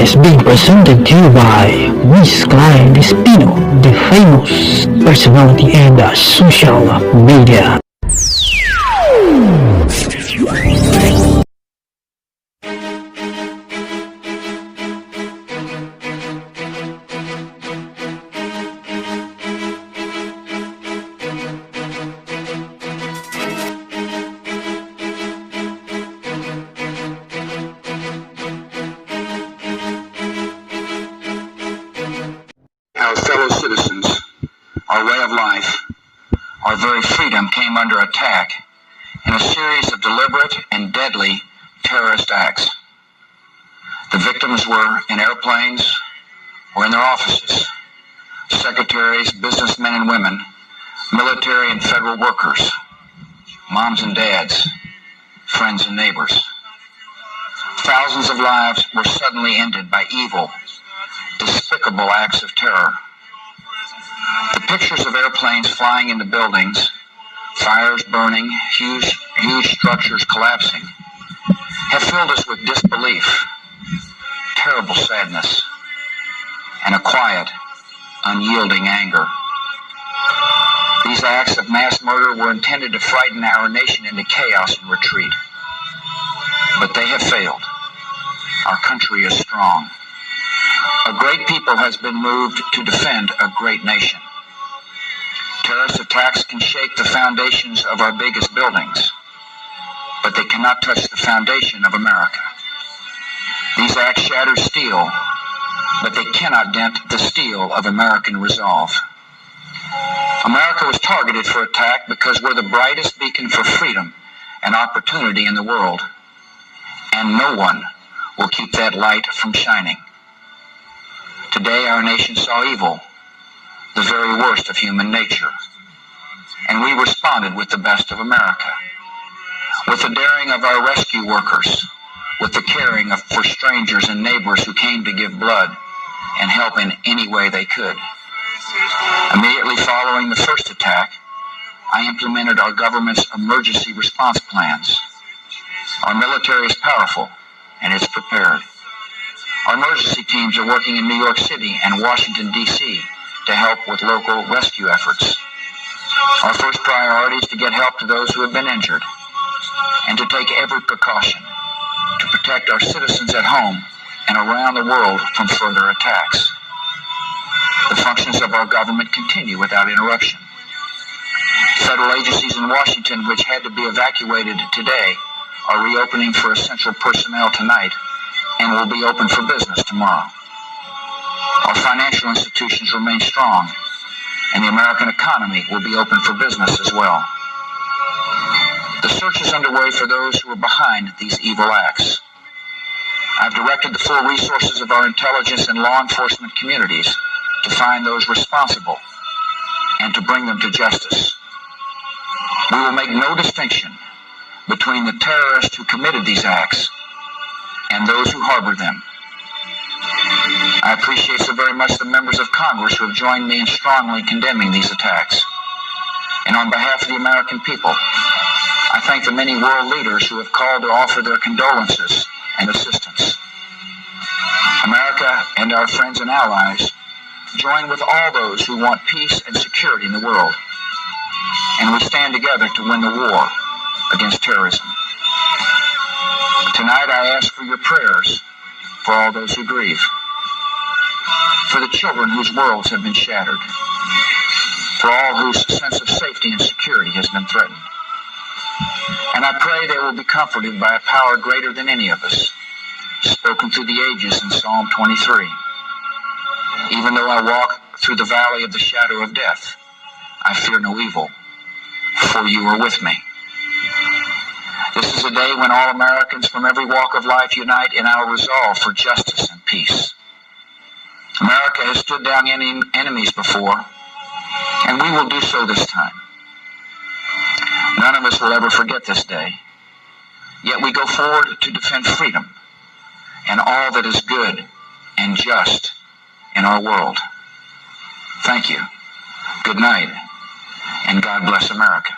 is being presented to you by Miss Klein Espino, the famous personality and social media. Our fellow citizens, our way of life, our very freedom came under attack in a series of deliberate and deadly terrorist acts. The victims were in airplanes or in their offices, secretaries, businessmen and women, military and federal workers, moms and dads, friends and neighbors. Thousands of lives were suddenly ended by evil, despicable acts of terror. The pictures of airplanes flying into buildings, fires burning, huge structures collapsing, have filled us with disbelief, terrible sadness, and a quiet, unyielding anger. These acts of mass murder were intended to frighten our nation into chaos and retreat. But they have failed. Our country is strong. A great people has been moved to defend a great nation. Terrorist attacks can shake the foundations of our biggest buildings, but they cannot touch the foundation of America. These acts shatter steel, but they cannot dent the steel of American resolve. America was targeted for attack because we're the brightest beacon for freedom and opportunity in the world, and no one will keep that light from shining. Today our nation saw evil, the very worst of human nature, and we responded with the best of America, with the daring of our rescue workers, with the caring for strangers and neighbors who came to give blood and help in any way they could. Immediately following the first attack, I implemented our government's emergency response plans. Our military is powerful and it's prepared. Our emergency teams are working in New York City and Washington, D.C. to help with local rescue efforts. Our first priority is to get help to those who have been injured and to take every precaution to protect our citizens at home and around the world from further attacks. The functions of our government continue without interruption. Federal agencies in Washington, which had to be evacuated today, are reopening for essential personnel tonight and will be open for business tomorrow. Our financial institutions remain strong, and the American economy will be open for business as well. The search is underway for those who are behind these evil acts. I've directed the full resources of our intelligence and law enforcement communities to find those responsible and to bring them to justice. We will make no distinction between the terrorists who committed these acts and those who harbor them. I appreciate so very much the members of Congress who have joined me in strongly condemning these attacks. And on behalf of the American people, I thank the many world leaders who have called to offer their condolences and assistance. America and our friends and allies join with all those who want peace and security in the world, and we stand together to win the war against terrorism. Tonight I ask for your prayers for all those who grieve, for the children whose worlds have been shattered, for all whose sense of safety and security has been threatened. And I pray they will be comforted by a power greater than any of us, spoken through the ages in Psalm 23. Even though I walk through the valley of the shadow of death, I fear no evil, for you are with me. This is a day when all Americans from every walk of life unite in our resolve for justice and peace. America has stood down enemies before, and we will do so this time. None of us will ever forget this day, yet we go forward to defend freedom and all that is good and just in our world. Thank you. Good night, and God bless America.